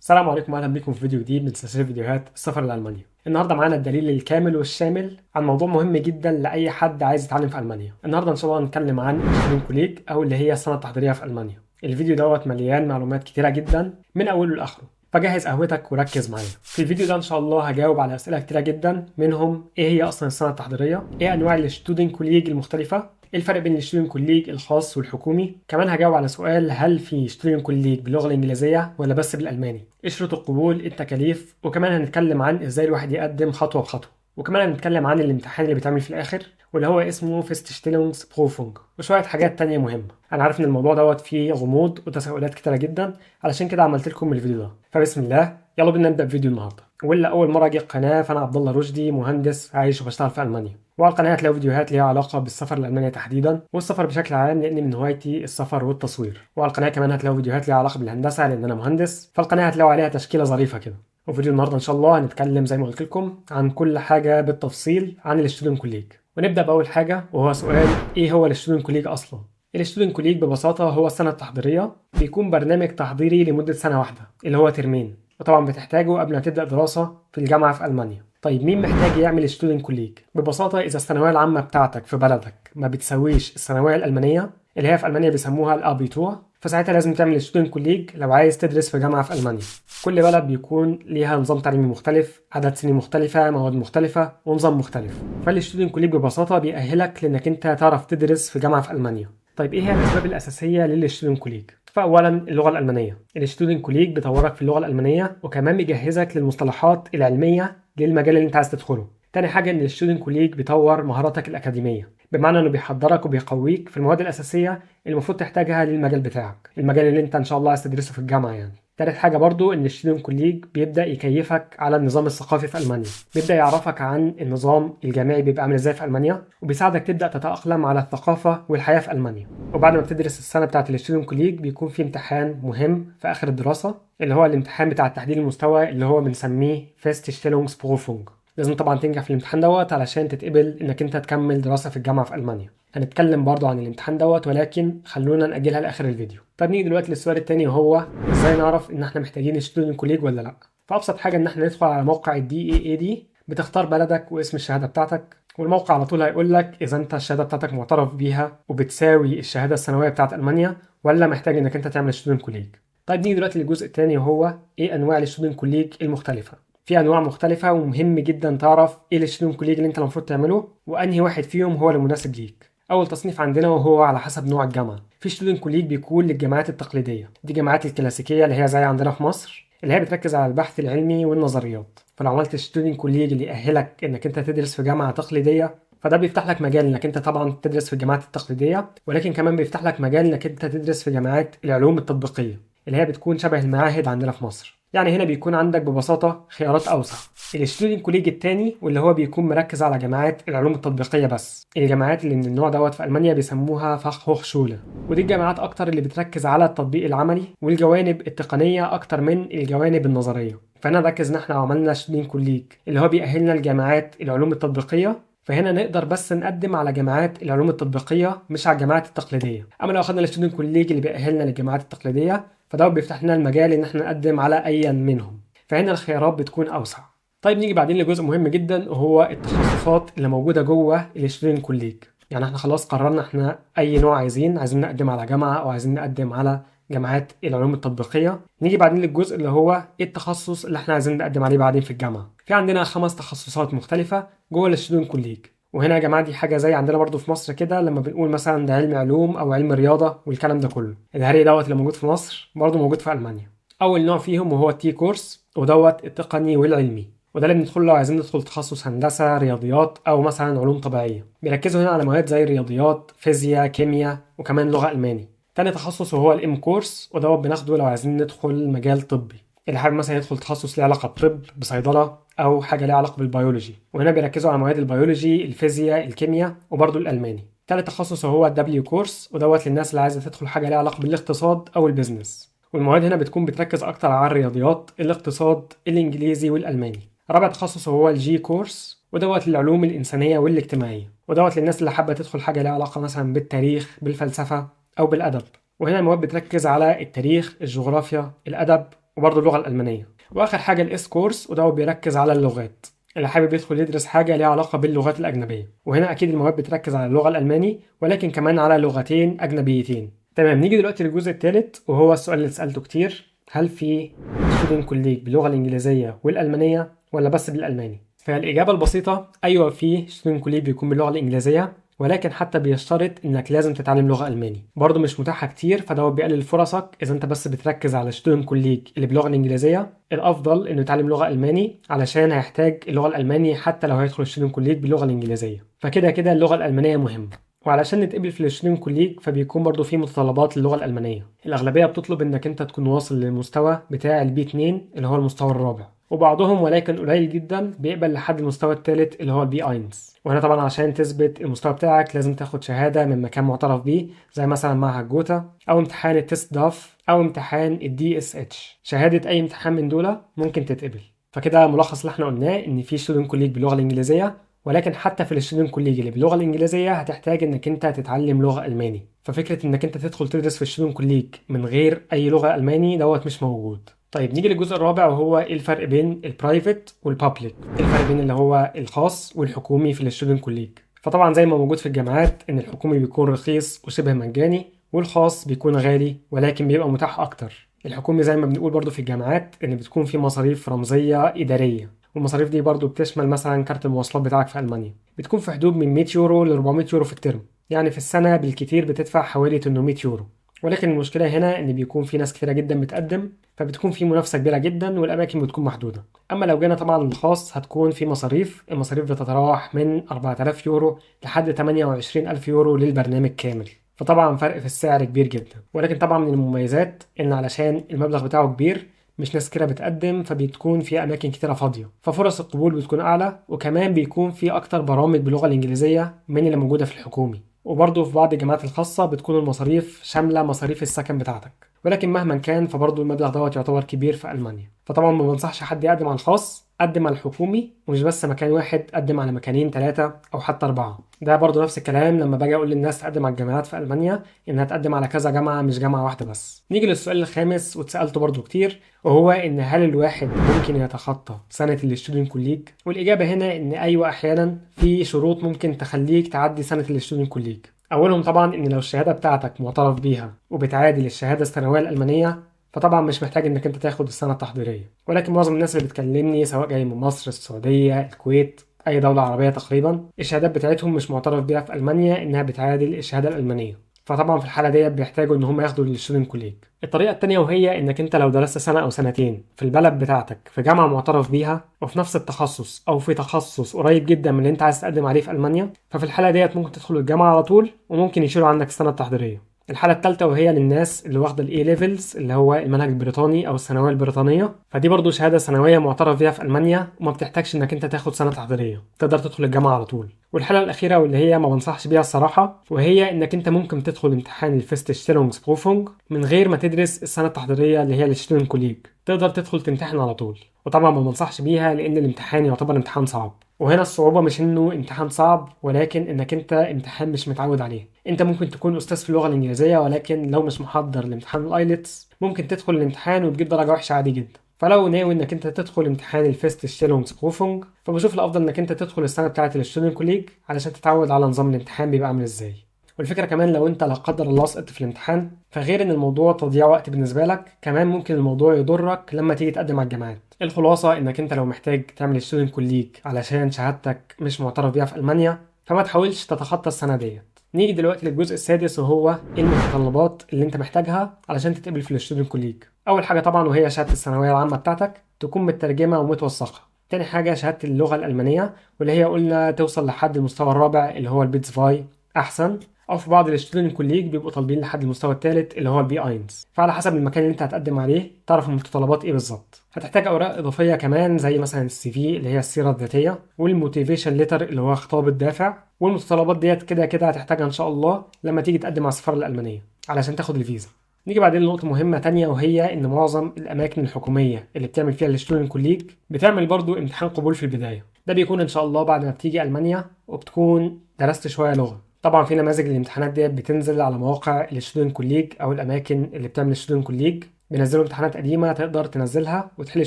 السلام عليكم واهلا بكم في فيديو جديد من سلسله فيديوهات السفر لالمانيا. النهارده معانا الدليل الكامل والشامل عن موضوع مهم جدا لاي حد عايز يتعلم في المانيا. النهارده ان شاء الله هنتكلم عن ستودنت كوليج او اللي هي السنه التحضيريه في المانيا. الفيديو مليان معلومات كتيره جدا من اوله لاخره، فجهز قهوتك وركز معايا. في الفيديو ده ان شاء الله هجاوب على اسئله كتيره جدا، منهم ايه هي اصلا السنه التحضيريه، ايه انواع الستودنت كوليج المختلفه، ايه الفرق بين الستودنت كوليج الخاص والحكومي. كمان هجاوب على سؤال هل في ستودنت كوليج باللغه الانجليزيه ولا بس بالالماني، ايه شروط القبول، التكاليف، وكمان هنتكلم عن ازاي الواحد يقدم خطوه بخطوه، وكمان هنتكلم عن الامتحان اللي بيتعمل في الاخر واللي هو اسمه فيستشتيلونجز بروفونج، وشويه حاجات تانية مهمه. انا عارف ان الموضوع فيه غموض وتساؤلات كتيره جدا، علشان كده عملت لكم الفيديو ده. فبسم الله يلا بينا نبدا فيديو النهارده. واللي اول مره اجي القناه فانا عبد الله رشدي، مهندس عايش وبشتغل في المانيا، وعلى القناه هتلاقوا فيديوهات ليها علاقه بالسفر لالمانيا تحديدا والسفر بشكل عام، لان من هوايتي السفر والتصوير. وعلى القناه كمان هتلاقوا فيديوهات ليها علاقه بالهندسه لان انا مهندس، فالقناه هتلاقوا عليها تشكيله ظريفه كده. وفيديو النهارده ان شاء الله هنتكلم زي ما قلت لكم عن كل حاجه بالتفصيل عن الستودنت كوليج. ونبدا باول حاجه وهو سؤال ايه هو الستودنت كوليج اصلا. الستودنت كوليج ببساطه هو السنه التحضيريه، بيكون برنامج تحضيري لمده سنه واحده اللي هو ترمين، وطبعا بتحتاجه قبل ما تبدا دراسه في الجامعه في المانيا. طيب مين محتاج يعمل ستودنت كوليج؟ ببساطه اذا الثانويه العامه بتاعتك في بلدك ما بتساويش الثانويه الالمانيه اللي هي في المانيا بيسموها الابيتور، فساعتها لازم تعمل ستودنت كوليج لو عايز تدرس في جامعه في المانيا. كل بلد بيكون ليها نظام تعليمي مختلف، عدد سنين مختلفه، مواد مختلفه، ونظام مختلف. فالستودنت كوليج ببساطه بيأهلك لانك انت تعرف تدرس في جامعه في المانيا. طيب ايه هي الاسباب الاساسيه للستودنت كوليج؟ فاولا اللغه الالمانيه. الستودنت كوليج بيطورك في اللغه الالمانيه وكمان بيجهزك للمصطلحات العلميه للمجال اللي انت عايز تدخله. تاني حاجه ان الستودنت كوليج بيطور مهاراتك الاكاديميه، بمعنى انه بيحضرك وبيقويك في المواد الاساسيه اللي المفروض تحتاجها للمجال بتاعك، المجال اللي انت ان شاء الله عايز تدرسه في الجامعه يعني. تالت حاجة برضو إن الستودنت كوليج بيبدأ يكيفك على النظام الثقافي في ألمانيا، بيبدأ يعرفك عن النظام الجامعي بيبقى عامل إزاي في ألمانيا، وبيساعدك تبدأ تتأقلم على الثقافة والحياة في ألمانيا. وبعد ما بتدرس السنة بتاعة الستودنت كوليج بيكون في امتحان مهم في آخر الدراسة، اللي هو الامتحان بتاع تحديد المستوى اللي هو بنسميه فيستشتيلونجز بروفونج. لازم طبعا تنجح في الامتحان علشان تتقبل إنك أنت تكمل دراسة في الجامعة في ألمانيا. هنتكلم برضو عن الامتحان ولكن خلونا نأجلها لآخر الفيديو. طب نيجي دلوقتي للسؤال التاني وهو ازاي نعرف ان احنا محتاجين ستودنت كوليج ولا لا. فابسط حاجه ان احنا ندخل على موقع الدي اي اي دي، بتختار بلدك واسم الشهاده بتاعتك، والموقع على طول هيقول لك اذا انت الشهاده بتاعتك معترف بيها وبتساوي الشهاده الثانويه بتاعت المانيا ولا محتاج انك انت تعمل ستودنت كوليج. طيب نيجي دلوقتي للجزء الثاني وهو ايه انواع الستودنت كوليج المختلفه. في انواع مختلفه ومهم جدا تعرف ايه الستودنت كوليج اللي انت المفروض تعمله وانهي واحد فيهم هو المناسب ليك. اول تصنيف عندنا وهو على حسب نوع الجامعه. في ستودنت كوليج بيكون للجامعات التقليديه، دي جامعات الكلاسيكيه اللي هي زي عندنا في مصر، اللي هي بتركز على البحث العلمي والنظريات. فلو عملت ستودنت كوليج اللي يأهلك انك انت تدرس في جامعه تقليديه، فده بيفتح لك مجال انك انت طبعا تدرس في الجامعات التقليديه، ولكن كمان بيفتح لك مجال انك انت تدرس في جامعات العلوم التطبيقيه اللي هي بتكون شبه المعاهد عندنا في مصر. يعني هنا بيكون عندك ببساطه خيارات اوسع. الستودنت كوليج التاني واللي هو بيكون مركز على جامعات العلوم التطبيقيه بس، الجامعات اللي من النوع في المانيا بيسموها فاخ هوخ شوله، ودي الجامعات اكتر اللي بتركز على التطبيق العملي والجوانب التقنيه اكتر من الجوانب النظريه. فهنا نركز ان احنا عملنا ستودنت كوليج اللي هو بيأهلنا لجامعات العلوم التطبيقيه، فهنا نقدر بس نقدم على جامعات العلوم التطبيقيه مش على الجامعات التقليديه. اما لو اخدنا الستودنت كوليج اللي بيأهلنا للجامعات التقليديه فده بيفتح لنا المجال ان احنا نقدم على اي منهم، فهنا الخيارات بتكون اوسع. طيب نيجي بعدين لجزء مهم جدا وهو التخصصات اللي موجوده جوه الستودنت كوليج. يعني احنا خلاص قررنا احنا اي نوع عايزين نقدم على جامعه او عايزين نقدم على جامعات العلوم التطبيقيه. نيجي بعدين للجزء اللي هو ايه التخصص اللي احنا عايزين نقدم عليه بعدين في الجامعه. في عندنا 5 تخصصات مختلفه جوه الستودنت كوليج. وهنا يا جماعه دي حاجه زي عندنا برضو في مصر كده لما بنقول مثلا ده علم علوم او علم رياضه والكلام ده كله، الهري اللي موجود في مصر برضو موجود في المانيا. اول نوع فيهم وهو التي كورس، التقني والعلمي، وده اللي بندخله لو عايزين ندخل تخصص هندسه رياضيات او مثلا علوم طبيعيه. بيركزوا هنا على مواد زي الرياضيات، فيزياء، كيمياء، وكمان لغه الماني. تاني تخصص وهو الام كورس، بناخده لو عايزين ندخل مجال طبي، اللي حابب مثلا يدخل تخصص ليه علاقه بطب بصيدله او حاجه ليها علاقه بالبيولوجي، وهنا بيركزوا على مواد البيولوجي، الفيزياء، الكيمياء، وبرضه الالماني. تالت تخصص هو الدبليو كورس، للناس اللي عايزه تدخل حاجه ليها علاقه بالاقتصاد او البيزنس، والمواد هنا بتكون بتركز اكتر على الرياضيات، الاقتصاد، الانجليزي والالماني. رابع تخصص هو الجي كورس، للعلوم الانسانيه والاجتماعيه، للناس اللي حابه تدخل حاجه ليها علاقه مثلا بالتاريخ، بالفلسفه، او بالادب. وهنا المواد بتركز على التاريخ، الجغرافيا، الادب، وبرضه اللغة الألمانية. وآخر حاجة الإس كورس، وده بيركز على اللغات، اللي حابب يدخل يدرس حاجة ليها علاقة باللغات الأجنبية. وهنا أكيد المواد بتركز على اللغة الألماني، ولكن كمان على لغتين أجنبيتين. تمام، نيجي دلوقتي للجزء الثالث، وهو السؤال اللي سألته كتير: هل في ستودنت كوليج باللغة الإنجليزية والألمانية ولا بس بالألماني؟ فالإجابة البسيطة أيوة، في ستودنت كوليج بيكون باللغة الإنجليزية، ولكن حتى بيشترط انك لازم تتعلم لغه الماني، برضه مش متاحه كتير، فده بيقلل فرصك. اذا انت بس بتركز على ستودنت كوليج اللي باللغه الانجليزيه، الافضل انه يتعلم لغه الماني، علشان هيحتاج اللغه الالماني حتى لو هيدخل ستودنت كوليج باللغه الانجليزيه. فكده كده اللغه الالمانيه مهمه. وعلشان نتقبل في الستودنت كوليج فبيكون برضه في متطلبات للغه الالمانيه. الاغلبيه بتطلب انك انت تكون واصل للمستوى بتاع البي 2 اللي هو المستوى الرابع، وبعضهم ولكن قليل جدا بيقبل لحد المستوى الثالث اللي هو البي اينز. وهنا طبعا عشان تثبت المستوى بتاعك لازم تاخد شهاده من مكان معترف بيه، زي مثلا معهد جوتا او امتحان التست داف او امتحان الدي اس اتش. شهاده اي امتحان من دول ممكن تتقبل. فكده ملخص اللي احنا قلناه ان في ستودنت كوليج باللغه الانجليزيه، ولكن حتى في الستودنت كوليج اللي باللغه الانجليزيه هتحتاج انك انت تتعلم لغه الماني. ففكره انك انت تدخل تدرس في الستودنت كوليج من غير اي لغه الماني دوت مش موجود. طيب نيجي للجزء الرابع، وهو ايه الفرق بين البرايفت والبابليك، ايه الفرق بين اللي هو الخاص والحكومي في الستودنت كوليج. فطبعا زي ما موجود في الجامعات ان الحكومي بيكون رخيص وشبه مجاني، والخاص بيكون غالي ولكن بيبقى متاح اكتر. الحكومي زي ما بنقول برضو في الجامعات ان بتكون في مصاريف رمزيه اداريه، والمصاريف دي برضو بتشمل مثلا كارت المواصلات بتاعك في المانيا، بتكون في حدود من 100 يورو ل 400 يورو في الترم. يعني في السنه بالكتير بتدفع حوالي 800 يورو. ولكن المشكله هنا ان بيكون في ناس كتيره جدا بتقدم، فبتكون في منافسه كبيره جدا والاماكن بتكون محدوده. اما لو جينا طبعا للخاص هتكون في المصاريف بتتراوح من 4000 يورو لحد 28000 يورو للبرنامج كامل. فطبعا فرق في السعر كبير جدا. ولكن طبعا من المميزات ان علشان المبلغ بتاعه كبير مش ناس كتيره بتقدم، فبتكون في اماكن كتيره فاضيه، ففرص القبول بتكون اعلى، وكمان بيكون في اكتر برامج باللغه الانجليزيه من اللي موجوده في الحكومي. وبرضه في بعض الجامعات الخاصة بتكون المصاريف شاملة مصاريف السكن بتاعتك. ولكن مهما كان فبرضه المبلغ دوت يعتبر كبير في ألمانيا. فطبعا ما بنصحش حد يقدم على الخاص، قدم على الحكومي، ومش بس مكان واحد، قدم على مكانين 3 أو حتى 4. ده برضه نفس الكلام لما باجي أقول للناس تقدم على الجامعات في ألمانيا، إنها تقدم على كذا جامعة مش جامعة واحدة بس. نيجي للسؤال الخامس واتسألته برضه كتير، وهو إن هل الواحد ممكن يتخطى سنة الستودنت كوليج؟ والإجابة هنا إن أيوة، أحيانا في شروط ممكن تخليك تعدي سنة الستودنت كوليج. اولهم طبعا ان لو الشهاده بتاعتك معترف بيها وبتعادل الشهاده الثانويه الالمانيه، فطبعا مش محتاج انك انت تاخد السنه التحضيريه. ولكن معظم الناس اللي بتكلمني سواء جاي من مصر، السعوديه، الكويت، اي دوله عربيه تقريبا، الشهادات بتاعتهم مش معترف بيها في المانيا انها بتعادل الشهاده الالمانيه. فطبعا في الحاله ديت بيحتاجوا ان هم ياخدوا الستودنت كوليج. الطريقه التانية وهي انك انت لو درست سنه او سنتين في البلد بتاعتك في جامعه معترف بيها وفي نفس التخصص او في تخصص قريب جدا من اللي انت عايز تقدم عليه في المانيا، ففي الحاله ديت ممكن تدخل الجامعه على طول، وممكن يشيلوا عنك السنه التحضيريه. الحاله الثالثه وهي للناس اللي واخده الاي ليفلز اللي هو المنهج البريطاني او الثانويه البريطانيه، فدي برضو شهاده ثانويه معترف بيها في المانيا وما بتحتاجش انك انت تاخد سنه تحضيريه، تقدر تدخل الجامعه على طول. والحاله الاخيره واللي هي ما بنصحش بيها الصراحه، وهي انك انت ممكن تدخل امتحان الفيستشتيلونجسبروفونج من غير ما تدرس السنه التحضيريه اللي هي الستودنت كوليج، تقدر تدخل تمتحن على طول. وطبعا ما بنصحش بيها لان الامتحان يعتبر امتحان صعب. وهنا الصعوبة مش انه امتحان صعب، ولكن انك انت امتحان مش متعود عليه. انت ممكن تكون استاذ في اللغة الانجليزية، ولكن لو مش محضر لامتحان الايلتس ممكن تدخل الامتحان وتجيب درجة وحشة عادي جدا. فلو ناوي انك انت تدخل امتحان الفيستشتيلونجسبروفونج، فبشوف الافضل انك انت تدخل السنة بتاعة الستودنت كوليج علشان تتعود على نظام الامتحان بيبقى عامل ازاي. والفكرة كمان لو انت لا قدر الله سقطت في الامتحان، فغير ان الموضوع تضييع وقت بالنسبة لك، كمان ممكن الموضوع يضرك لما تيجي تقدم على الجامعات. الخلاصة انك انت لو محتاج تعمل ستودنت كوليج علشان شهادتك مش معترف بيها في المانيا، فما تحاولش تتخطى السنة ديت. نيجي دلوقتي للجزء السادس، وهو ايه المتطلبات اللي انت محتاجها علشان تتقبل في الستودنت كوليج. اول حاجة طبعا وهي شهادة الثانوية العامة بتاعتك تكون مترجمة ومتوثقة. تاني حاجة شهادة اللغة الألمانية، واللي هي قلنا توصل لحد المستوى الرابع اللي هو البيتس فاي أحسن، او في بعض الستودنت كوليج بيبقوا طالبين لحد المستوى الثالث اللي هو البي اينز. فعلى حسب المكان اللي انت هتقدم عليه تعرف المتطلبات ايه بالظبط. هتحتاج اوراق اضافيه كمان زي مثلا السي في اللي هي السيره الذاتيه، والموتيفيشن ليتر اللي هو خطاب الدافع. والمتطلبات ديت كده كده هتحتاجها ان شاء الله لما تيجي تقدم على السفاره الالمانيه علشان تاخد الفيزا. نيجي بعدين لنقطة مهمة تانية، وهي إن معظم الأماكن الحكومية اللي بتعمل فيها الستودنت كوليج بتعمل برضو امتحان قبول في البداية. ده بيكون إن شاء الله بعد ما بتيجي ألمانيا وبتكون درست شوية لغة. طبعا في نماذج الامتحانات ديت بتنزل على مواقع الستودنت كوليج او الاماكن اللي بتعمل الستودنت كوليج، بينزلوا امتحانات قديمه تقدر تنزلها وتحل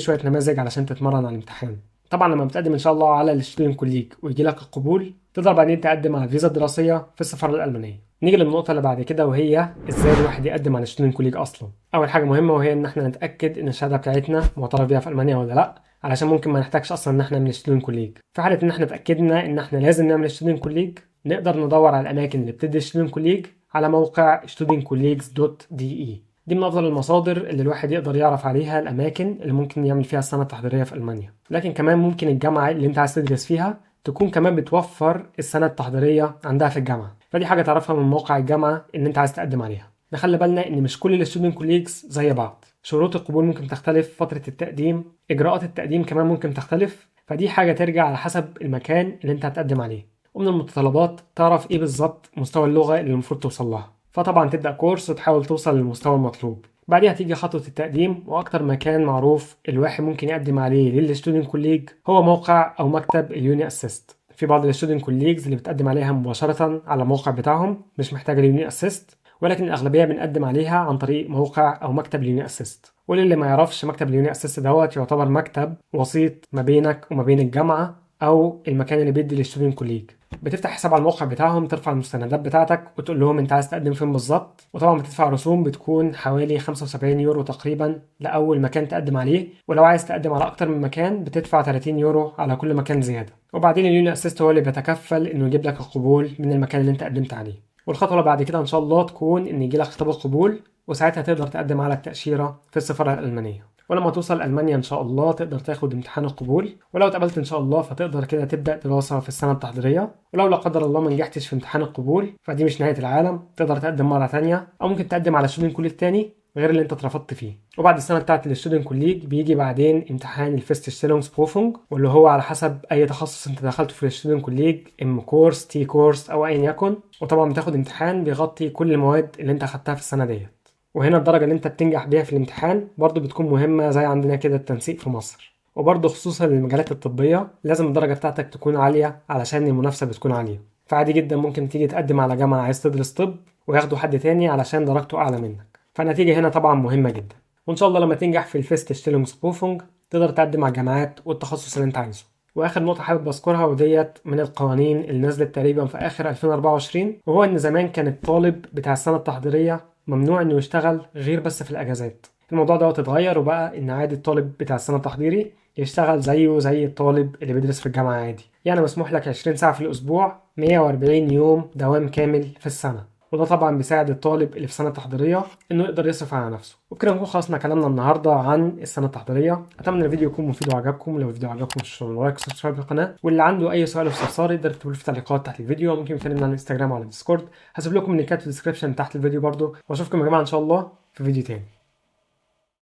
شويه نماذج علشان تتمرن على الامتحان. طبعا لما بتقدم ان شاء الله على الستودنت كوليج ويجي لك القبول، تقدر بعدين تقدم على الفيزا الدراسيه في السفاره الالمانيه. نيجي للنقطه اللي بعد كده، وهي ازاي الواحد يقدم على الستودنت كوليج اصلا. اول حاجه مهمه وهي ان احنا نتاكد ان الشهاده بتاعتنا معترف بيها في المانيا ولا لا، علشان ممكن ما نحتاجش اصلا ان احنا نعمل ستودنت كوليج. في حاله ان احنا اتاكدنا ان احنا لازم نعمل ستودنت كوليج، نقدر ندور على الاماكن اللي بتدي ستودنت كوليج على موقع studentcolleagues.de. دي من افضل المصادر اللي الواحد يقدر يعرف عليها الاماكن اللي ممكن يعمل فيها السنه التحضيريه في المانيا. لكن كمان ممكن الجامعه اللي انت عايز تدرس فيها تكون كمان بتوفر السنه التحضيريه عندها في الجامعه، فدي حاجه تعرفها من موقع الجامعه اللي انت عايز تقدم عليها. نخلي بالنا ان مش كل الستودنت كوليجز زي بعض، شروط القبول ممكن تختلف، فتره التقديم، اجراءات التقديم كمان ممكن تختلف، فدي حاجه ترجع على حسب المكان اللي انت هتقدم عليه. ومن المتطلبات تعرف ايه بالظبط مستوى اللغه اللي المفروض توصل لها، فطبعا تبدا كورس وتحاول توصل للمستوى المطلوب. بعدها تيجي خطوه التقديم، واكتر مكان معروف الواحد ممكن يقدم عليه للستودنت كوليج هو موقع او مكتب اليوني اسيست. في بعض الستودنت كوليجز اللي بتقدم عليها مباشره على الموقع بتاعهم مش محتاجه اليوني اسيست، ولكن الاغلبيه بنقدم عليها عن طريق موقع او مكتب اليوني اسيست. وللي ما يعرفش، مكتب اليوني اسيست دوت يعتبر مكتب وسيط ما بينك وما بين الجامعه او المكان اللي بيدي للستودنت كوليج. بتفتح حساب على الموقع بتاعهم، ترفع المستندات بتاعتك وتقول لهم انت عايز تقدم فين بالظبط، وطبعا بتدفع رسوم بتكون حوالي 75 يورو تقريبا لاول مكان تقدم عليه، ولو عايز تقدم على اكتر من مكان بتدفع 30 يورو على كل مكان زياده. وبعدين اليوني اسيست هو اللي بيتكفل انه يجيب لك القبول من المكان اللي انت قدمت عليه. والخطوه اللي بعد كده ان شاء الله تكون ان يجي لك خطاب القبول، وساعتها تقدر تقدم على التاشيره في السفاره الالمانيه. ولما توصل ألمانيا إن شاء الله تقدر تاخد امتحان القبول، ولو اتقبلت إن شاء الله فتقدر كده تبدأ دراسة في السنة التحضيرية. ولو لا قدر الله ما نجحتش في امتحان القبول فدي مش نهاية العالم، تقدر تقدم مرة تانية أو ممكن تقدم على ستودنت كوليج تاني غير اللي انت اترفضت فيه. وبعد السنة بتاعت الستودنت كوليج بيجي بعدين امتحان الفيرستشتيلونجسبروفونج، واللي هو على حسب أي تخصص انت دخلته في الستودنت كوليج، ام كورس، تي كورس أو أيا يكن. وطبعا بتاخد امتحان بيغطي كل المواد اللي انت أخدتها في السنة ديت. وهنا الدرجة اللي انت بتنجح بيها في الامتحان برضو بتكون مهمة زي عندنا كده التنسيق في مصر. وبرضو خصوصا للمجالات الطبية لازم الدرجة بتاعتك تكون عالية علشان المنافسة بتكون عالية. فعادي جدا ممكن تيجي تقدم على جامعة عايز تدرس طب وياخدوا حد تاني علشان درجته أعلى منك، فالنتيجة هنا طبعا مهمة جدا. وإن شاء الله لما تنجح في الفيرستشتيلونجسبروفونج تقدر تقدم على الجامعات والتخصص اللي انت عايزه. واخر نقطه حابب اذكرها وديت من القوانين اللي نزلت تقريبا في اخر 2024، وهو ان زمان كان الطالب بتاع السنه التحضيريه ممنوع انه يشتغل غير بس في الاجازات. الموضوع ده اتغير وبقى ان عادي الطالب بتاع السنه التحضيري يشتغل زيه زي الطالب اللي بيدرس في الجامعه عادي. يعني مسموح لك 20 ساعه في الاسبوع، 140 يوم دوام كامل في السنه. وده طبعا بيساعد الطالب اللي في سنه تحضيريه انه يقدر يصرف على نفسه. وبكده نكون خلصنا كلامنا النهارده عن السنه التحضيريه. اتمنى الفيديو يكون مفيد وعجبكم. لو الفيديو عجبكم تشتركوا لايك وسبسكرايب للقناه، واللي عنده اي سؤال او استفسار يقدر يكتبوا لي في التعليقات تحت الفيديو، ممكن يكلمنا على الانستجرام او على الديسكورد. هسيب لكم اللينكات في الديسكربشن تحت الفيديو برده، واشوفكم يا جماعه ان شاء الله في فيديو تاني.